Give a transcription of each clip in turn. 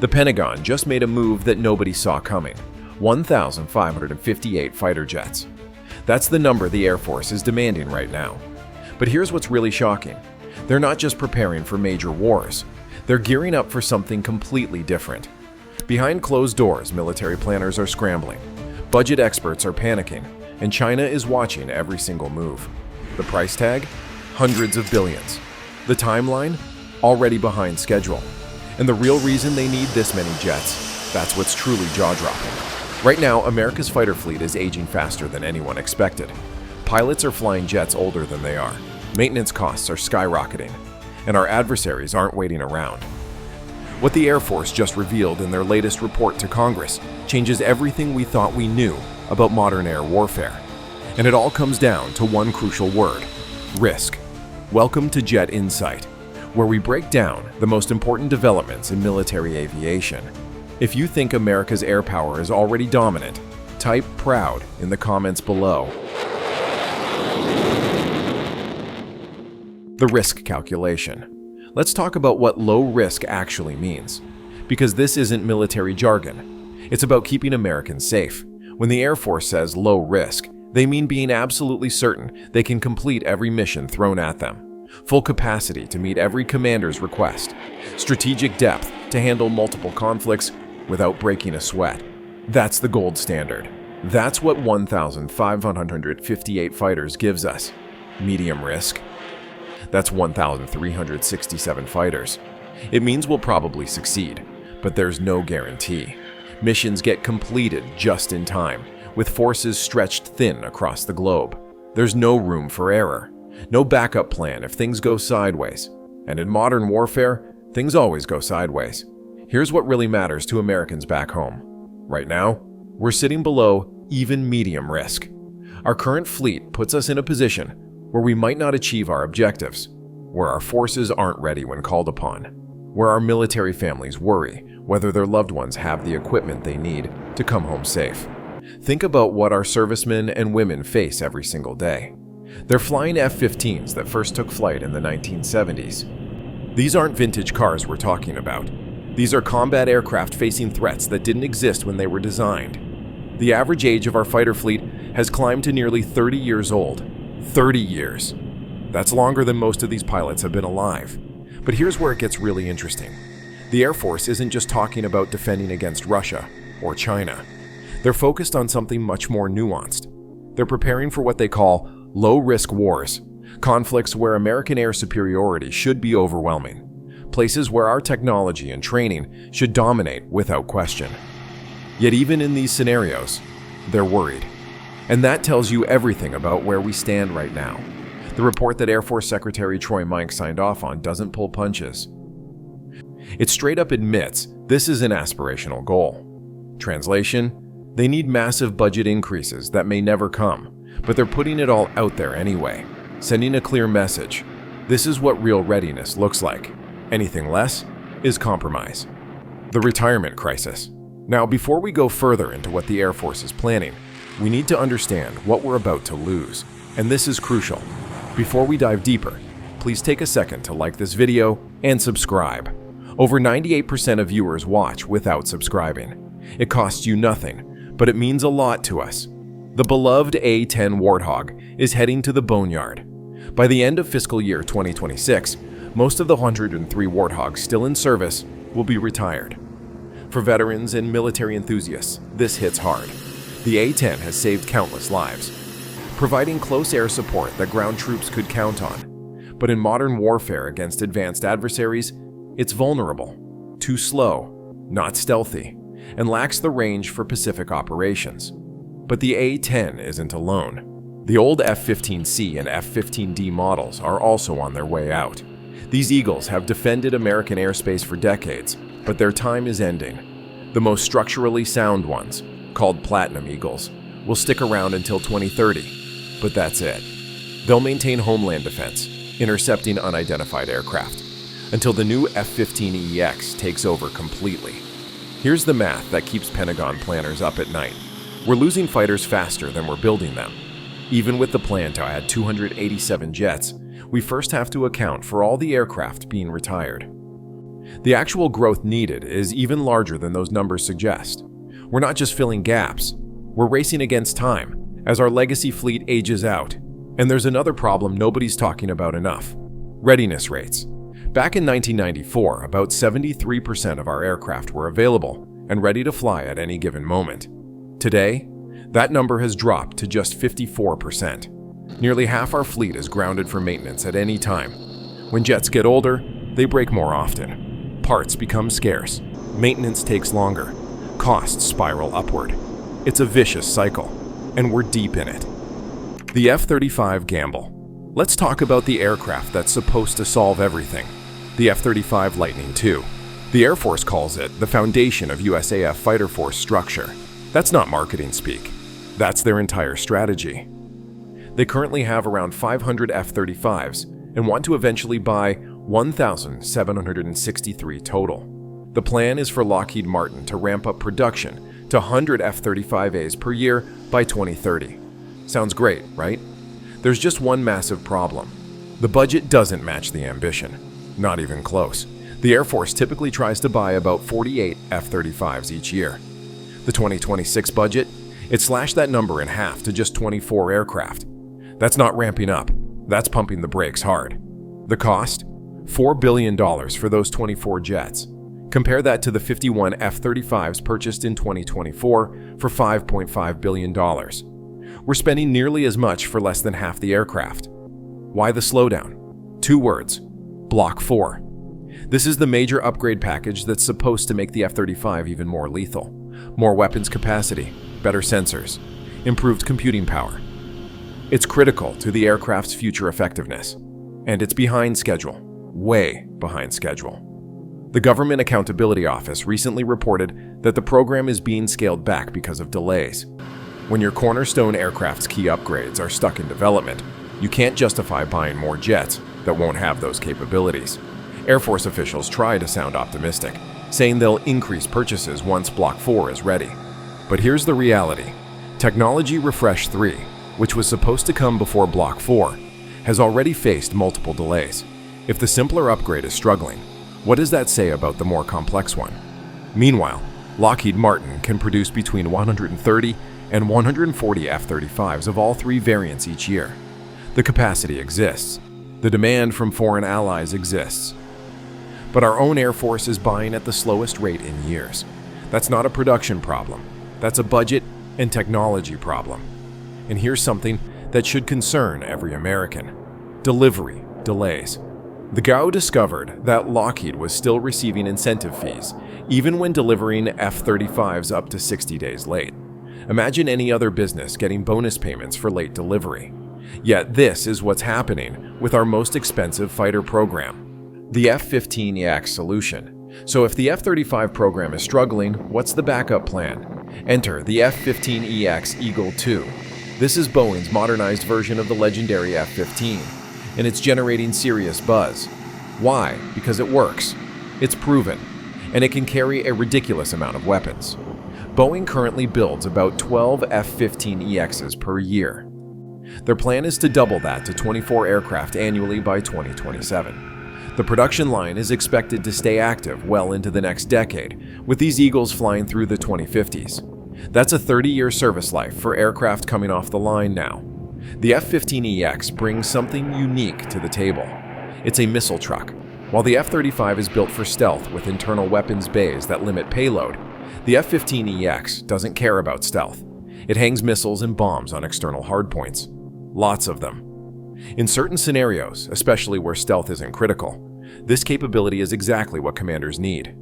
The Pentagon just made a move that nobody saw coming: 1,558 fighter jets. That's the number the Air Force is demanding right now. But here's what's really shocking. They're not just preparing for major wars. They're gearing up for something completely different. Behind closed doors, military planners are scrambling. Budget experts are panicking, and China is watching every single move. The price tag? Hundreds of billions. The timeline? Already behind schedule. And the real reason they need this many jets? That's what's truly jaw-dropping. Right now, America's fighter fleet is aging faster than anyone expected. Pilots are flying jets older than they are. Maintenance costs are skyrocketing. And our adversaries aren't waiting around. What the Air Force just revealed in their latest report to Congress changes everything we thought we knew about modern air warfare. And it all comes down to one crucial word: risk. Welcome to Jet Insight, where we break down the most important developments in military aviation. If you think America's air power is already dominant, type "proud" in the comments below. The risk calculation. Let's talk about what low risk actually means, because this isn't military jargon. It's about keeping Americans safe. When the Air Force says low risk, they mean being absolutely certain they can complete every mission thrown at them, full capacity to meet every commander's request, strategic depth to handle multiple conflicts without breaking a sweat. That's the gold standard. That's what 1,558 fighters gives us. Medium risk? That's 1,367 fighters. It means we'll probably succeed, but there's no guarantee. Missions get completed just in time, with forces stretched thin across the globe. There's no room for error, no backup plan if things go sideways. And in modern warfare, things always go sideways. Here's what really matters to Americans back home. Right now, we're sitting below even medium risk. Our current fleet puts us in a position where we might not achieve our objectives, where our forces aren't ready when called upon, where our military families worry whether their loved ones have the equipment they need to come home safe. Think about what our servicemen and women face every single day. They're flying F-15s that first took flight in the 1970s. These aren't vintage cars we're talking about. These are combat aircraft facing threats that didn't exist when they were designed. The average age of our fighter fleet has climbed to nearly 30 years old. 30 years. That's longer than most of these pilots have been alive. But here's where it gets really interesting. The Air Force isn't just talking about defending against Russia or China. They're focused on something much more nuanced. They're preparing for what they call low-risk wars, conflicts where American air superiority should be overwhelming, places where our technology and training should dominate without question. Yet even in these scenarios, they're worried. And that tells you everything about where we stand right now. The report that Air Force Secretary Troy Mike signed off on doesn't pull punches. It straight up admits this is an aspirational goal. Translation: they need massive budget increases that may never come, but they're putting it all out there anyway, sending a clear message. This is what real readiness looks like. Anything less is compromise. The retirement crisis. Now, before we go further into what the Air Force is planning, we need to understand what we're about to lose, and this is crucial. Before we dive deeper, please take a second to like this video and subscribe. Over 98% of viewers watch without subscribing. It costs you nothing, but it means a lot to us. The beloved A-10 Warthog is heading to the boneyard. By the end of fiscal year 2026, most of the 103 Warthogs still in service will be retired. For veterans and military enthusiasts, this hits hard. The A-10 has saved countless lives, providing close air support that ground troops could count on. But in modern warfare against advanced adversaries, it's vulnerable, too slow, not stealthy, and lacks the range for Pacific operations. But the A-10 isn't alone. The old F-15C and F-15D models are also on their way out. These Eagles have defended American airspace for decades, but their time is ending. The most structurally sound ones, called Platinum Eagles, will stick around until 2030, but that's it. They'll maintain homeland defense, intercepting unidentified aircraft, until the new F-15EX takes over completely. Here's the math that keeps Pentagon planners up at night. We're losing fighters faster than we're building them. Even with the plan to add 287 jets, we first have to account for all the aircraft being retired. The actual growth needed is even larger than those numbers suggest. We're not just filling gaps, we're racing against time as our legacy fleet ages out. And there's another problem nobody's talking about enough: readiness rates. Back in 1994, about 73% of our aircraft were available and ready to fly at any given moment. Today, that number has dropped to just 54%. Nearly half our fleet is grounded for maintenance at any time. When jets get older, they break more often. Parts become scarce. Maintenance takes longer. Costs spiral upward. It's a vicious cycle, and we're deep in it. The F-35 gamble. Let's talk about the aircraft that's supposed to solve everything. The F-35 Lightning II. The Air Force calls it the foundation of USAF fighter force structure. That's not marketing speak. That's their entire strategy. They currently have around 500 F-35s and want to eventually buy 1,763 total. The plan is for Lockheed Martin to ramp up production to 100 F-35As per year by 2030. Sounds great, right? There's just one massive problem. The budget doesn't match the ambition. Not even close. The Air Force typically tries to buy about 48 F-35s each year. The 2026 budget, it slashed that number in half to just 24 aircraft. That's not ramping up. That's pumping the brakes hard. The cost? $4 billion for those 24 jets. Compare that to the 51 F-35s purchased in 2024 for $5.5 billion. We're spending nearly as much for less than half the aircraft. Why the slowdown? 2 words: Block 4. This is the major upgrade package that's supposed to make the F-35 even more lethal. More weapons capacity, better sensors, improved computing power. It's critical to the aircraft's future effectiveness. And it's behind schedule, way behind schedule. The Government Accountability Office recently reported that the program is being scaled back because of delays. When your cornerstone aircraft's key upgrades are stuck in development, you can't justify buying more jets that won't have those capabilities. Air Force officials try to sound optimistic, saying they'll increase purchases once Block 4 is ready. But here's the reality. Technology Refresh 3, which was supposed to come before Block 4, has already faced multiple delays. If the simpler upgrade is struggling, what does that say about the more complex one? Meanwhile, Lockheed Martin can produce between 130 and 140 F-35s of all 3 variants each year. The capacity exists. The demand from foreign allies exists. But our own Air Force is buying at the slowest rate in years. That's not a production problem. That's a budget and technology problem. And here's something that should concern every American: delivery delays. The GAO discovered that Lockheed was still receiving incentive fees, even when delivering F-35s up to 60 days late. Imagine any other business getting bonus payments for late delivery. Yet this is what's happening with our most expensive fighter program, the F-15EX solution. So if the F-35 program is struggling, what's the backup plan? Enter the F-15EX Eagle II. This is Boeing's modernized version of the legendary F-15, and it's generating serious buzz. Why? Because it works. It's proven, and it can carry a ridiculous amount of weapons. Boeing currently builds about 12 F-15EXs per year. Their plan is to double that to 24 aircraft annually by 2027. The production line is expected to stay active well into the next decade, with these Eagles flying through the 2050s. That's a 30-year service life for aircraft coming off the line now. The F-15EX brings something unique to the table. It's a missile truck. While the F-35 is built for stealth with internal weapons bays that limit payload, the F-15EX doesn't care about stealth. It hangs missiles and bombs on external hardpoints. Lots of them. In certain scenarios, especially where stealth isn't critical, this capability is exactly what commanders need.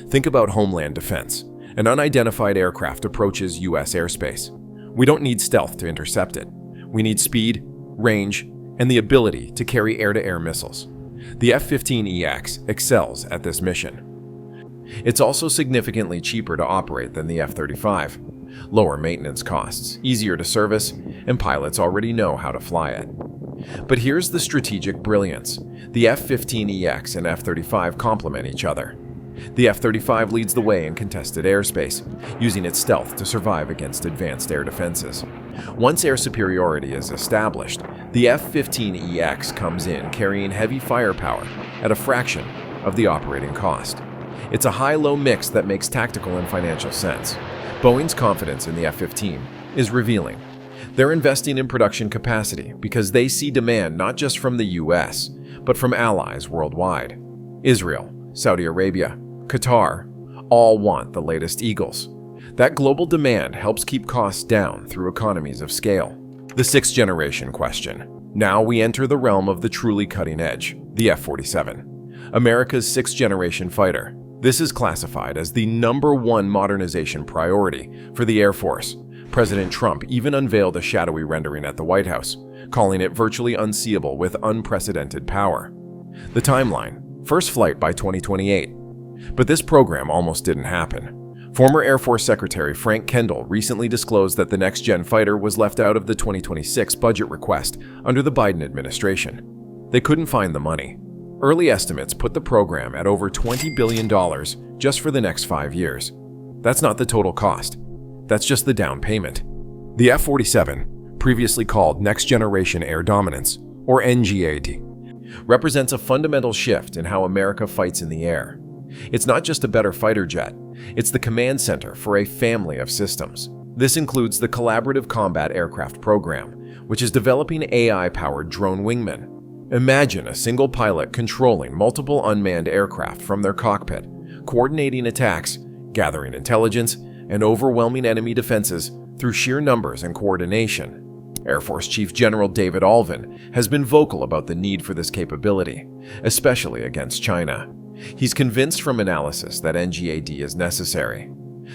Think about Homeland Defense. An unidentified aircraft approaches U.S. airspace. We don't need stealth to intercept it. We need speed, range, and the ability to carry air-to-air missiles. The F-15EX excels at this mission. It's also significantly cheaper to operate than the F-35. Lower maintenance costs, easier to service, and pilots already know how to fly it. But here's the strategic brilliance. The F-15EX and F-35 complement each other. The F-35 leads the way in contested airspace, using its stealth to survive against advanced air defenses. Once air superiority is established, the F-15EX comes in carrying heavy firepower at a fraction of the operating cost. It's a high-low mix that makes tactical and financial sense. Boeing's confidence in the F-15 is revealing. They're investing in production capacity because they see demand not just from the US, but from allies worldwide. Israel, Saudi Arabia, Qatar, all want the latest Eagles. That global demand helps keep costs down through economies of scale. The sixth generation question. Now we enter the realm of the truly cutting edge, the F-47. America's sixth generation fighter. This is classified as the #1 modernization priority for the Air Force. President Trump even unveiled a shadowy rendering at the White House, calling it virtually unseeable with unprecedented power. The timeline: first flight by 2028. But this program almost didn't happen. Former Air Force Secretary Frank Kendall recently disclosed that the next-gen fighter was left out of the 2026 budget request under the Biden administration. They couldn't find the money. Early estimates put the program at over $20 billion just for the next 5 years. That's not the total cost. That's just the down payment. The F-47, previously called Next Generation Air Dominance, or NGAD, represents a fundamental shift in how America fights in the air. It's not just a better fighter jet, it's the command center for a family of systems. This includes the Collaborative Combat Aircraft Program, which is developing AI-powered drone wingmen. Imagine a single pilot controlling multiple unmanned aircraft from their cockpit, coordinating attacks, gathering intelligence, and overwhelming enemy defenses through sheer numbers and coordination. Air Force Chief General David Alvin has been vocal about the need for this capability, especially against China. He's convinced from analysis that NGAD is necessary.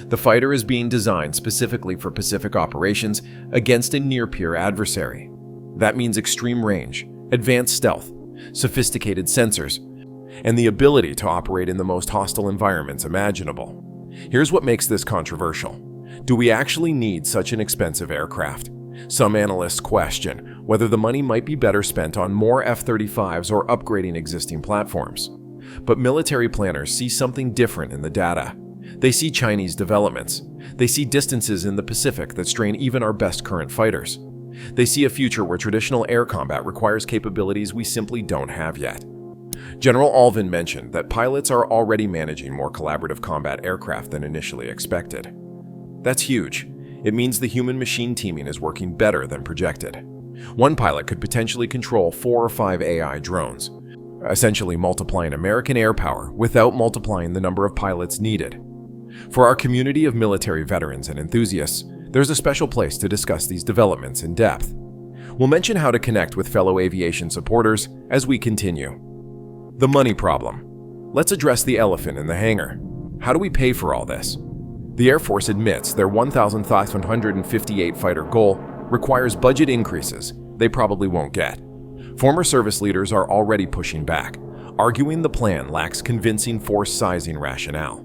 The fighter is being designed specifically for Pacific operations against a near-peer adversary. That means extreme range, advanced stealth, sophisticated sensors, and the ability to operate in the most hostile environments imaginable. Here's what makes this controversial. Do we actually need such an expensive aircraft? Some analysts question whether the money might be better spent on more F-35s or upgrading existing platforms. But military planners see something different in the data. They see Chinese developments. They see distances in the Pacific that strain even our best current fighters. They see a future where traditional air combat requires capabilities we simply don't have yet. General Alvin mentioned that pilots are already managing more collaborative combat aircraft than initially expected. That's huge. It means the human-machine teaming is working better than projected. One pilot could potentially control 4 or 5 AI drones, essentially multiplying American air power without multiplying the number of pilots needed. For our community of military veterans and enthusiasts, there's a special place to discuss these developments in depth. We'll mention how to connect with fellow aviation supporters as we continue. The money problem. Let's address the elephant in the hangar. How do we pay for all this? The Air Force admits their 1,558 fighter goal requires budget increases they probably won't get. Former service leaders are already pushing back, arguing the plan lacks convincing force sizing rationale.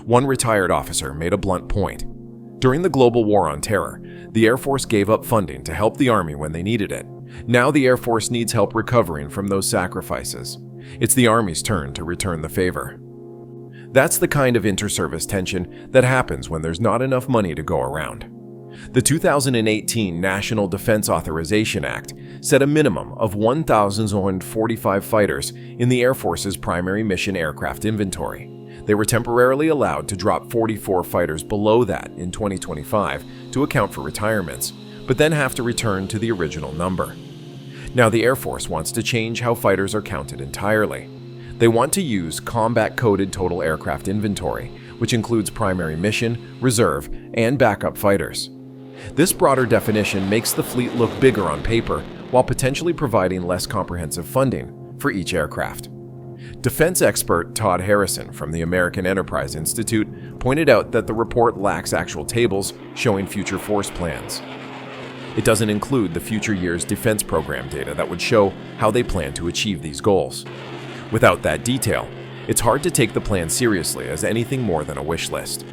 One retired officer made a blunt point. During the global war on terror, the Air Force gave up funding to help the Army when they needed it. Now the Air Force needs help recovering from those sacrifices. It's the Army's turn to return the favor. That's the kind of inter-service tension that happens when there's not enough money to go around. The 2018 National Defense Authorization Act set a minimum of 1,045 fighters in the Air Force's primary mission aircraft inventory. They were temporarily allowed to drop 44 fighters below that in 2025 to account for retirements, but then have to return to the original number. Now the Air Force wants to change how fighters are counted entirely. They want to use combat-coded total aircraft inventory, which includes primary mission, reserve, and backup fighters. This broader definition makes the fleet look bigger on paper while potentially providing less comprehensive funding for each aircraft. Defense expert Todd Harrison from the American Enterprise Institute pointed out that the report lacks actual tables showing future force plans. It doesn't include the future year's defense program data that would show how they plan to achieve these goals. Without that detail, it's hard to take the plan seriously as anything more than a wish list.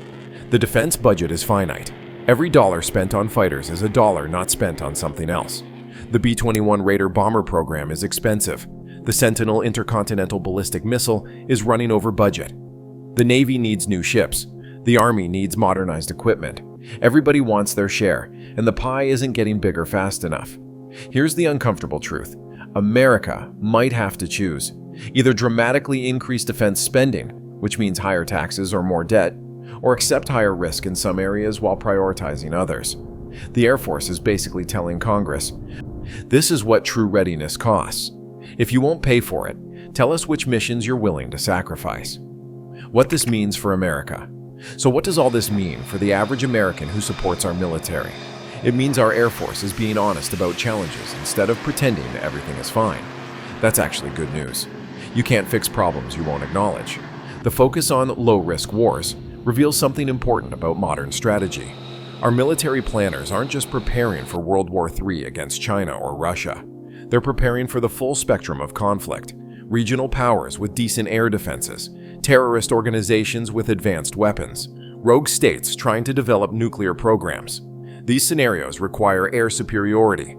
The defense budget is finite. Every dollar spent on fighters is a dollar not spent on something else. The B-21 Raider bomber program is expensive. The Sentinel intercontinental ballistic missile is running over budget. The Navy needs new ships. The Army needs modernized equipment. Everybody wants their share, and the pie isn't getting bigger fast enough. Here's the uncomfortable truth. America might have to choose. Either dramatically increase defense spending, which means higher taxes or more debt, or accept higher risk in some areas while prioritizing others. The Air Force is basically telling Congress, this is what true readiness costs. If you won't pay for it, tell us which missions you're willing to sacrifice. What this means for America. So what does all this mean for the average American who supports our military? It means our Air Force is being honest about challenges instead of pretending everything is fine. That's actually good news. You can't fix problems you won't acknowledge. The focus on low-risk wars reveals something important about modern strategy. Our military planners aren't just preparing for World War III against China or Russia. They're preparing for the full spectrum of conflict, regional powers with decent air defenses, terrorist organizations with advanced weapons, rogue states trying to develop nuclear programs. These scenarios require air superiority,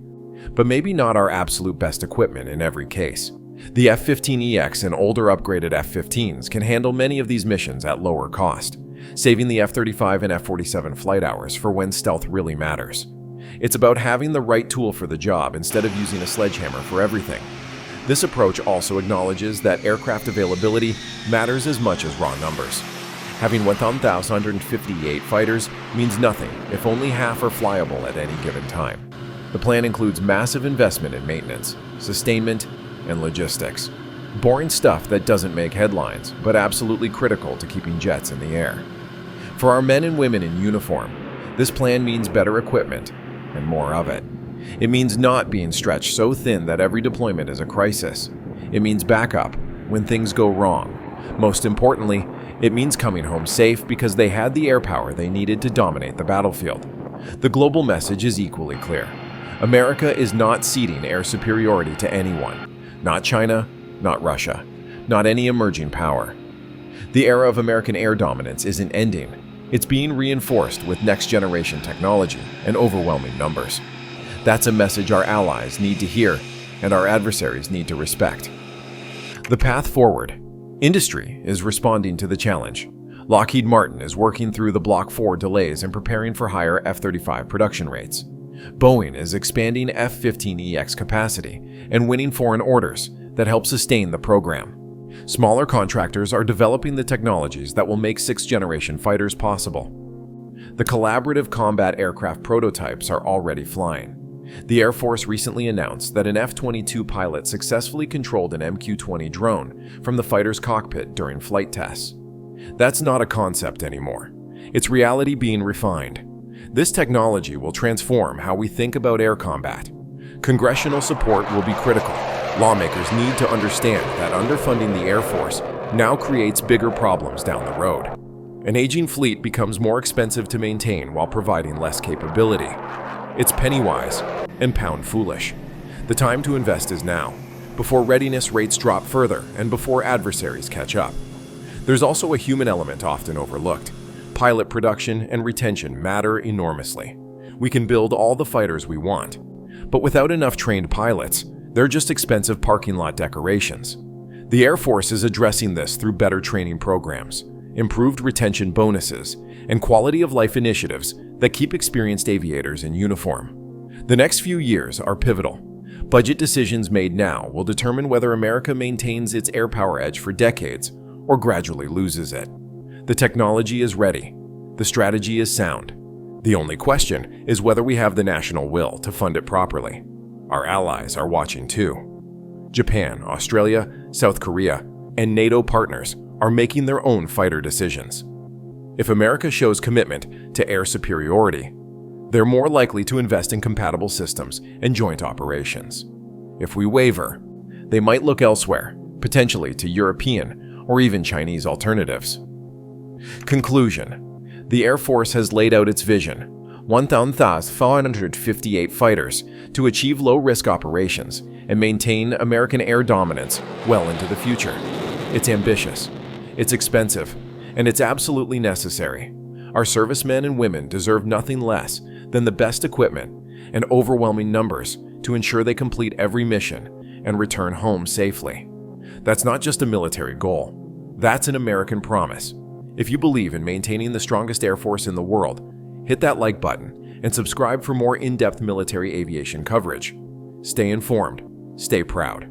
but maybe not our absolute best equipment in every case. The F-15EX and older upgraded F-15s can handle many of these missions at lower cost, saving the F-35 and F-47 flight hours for when stealth really matters. It's about having the right tool for the job instead of using a sledgehammer for everything. This approach also acknowledges that aircraft availability matters as much as raw numbers. Having 1,158 fighters means nothing if only half are flyable at any given time. The plan includes massive investment in maintenance, sustainment, and logistics. Boring stuff that doesn't make headlines, but absolutely critical to keeping jets in the air. For our men and women in uniform, this plan means better equipment and more of it. It means not being stretched so thin that every deployment is a crisis. It means backup when things go wrong. Most importantly, it means coming home safe because they had the air power they needed to dominate the battlefield. The global message is equally clear. America is not ceding air superiority to anyone. Not China, not Russia, not any emerging power. The era of American air dominance isn't ending. It's being reinforced with next-generation technology and overwhelming numbers. That's a message our allies need to hear and our adversaries need to respect. The path forward. Industry is responding to the challenge. Lockheed Martin is working through the Block 4 delays and preparing for higher F-35 production rates. Boeing is expanding F-15EX capacity and winning foreign orders that help sustain the program. Smaller contractors are developing the technologies that will make sixth-generation fighters possible. The collaborative combat aircraft prototypes are already flying. The Air Force recently announced that an F-22 pilot successfully controlled an MQ-20 drone from the fighter's cockpit during flight tests. That's not a concept anymore. It's reality being refined. This technology will transform how we think about air combat. Congressional support will be critical. Lawmakers need to understand that underfunding the Air Force now creates bigger problems down the road. An aging fleet becomes more expensive to maintain while providing less capability. It's penny-wise and pound-foolish. The time to invest is now, before readiness rates drop further and before adversaries catch up. There's also a human element often overlooked. Pilot production and retention matter enormously. We can build all the fighters we want, but without enough trained pilots, they're just expensive parking lot decorations. The Air Force is addressing this through better training programs, improved retention bonuses, and quality-of-life initiatives that keep experienced aviators in uniform. The next few years are pivotal. Budget decisions made now will determine whether America maintains its air power edge for decades or gradually loses it. The technology is ready. The strategy is sound. The only question is whether we have the national will to fund it properly. Our allies are watching too. Japan, Australia, South Korea, and NATO partners are making their own fighter decisions. If America shows commitment to air superiority, they're more likely to invest in compatible systems and joint operations. If we waver, they might look elsewhere, potentially to European or even Chinese alternatives. Conclusion. The Air Force has laid out its vision, 1,458 fighters, to achieve low-risk operations and maintain American air dominance well into the future. It's ambitious, it's expensive, and it's absolutely necessary. Our servicemen and women deserve nothing less than the best equipment and overwhelming numbers to ensure they complete every mission and return home safely. That's not just a military goal. That's an American promise. If you believe in maintaining the strongest Air Force in the world, hit that like button and subscribe for more in-depth military aviation coverage. Stay informed, stay proud.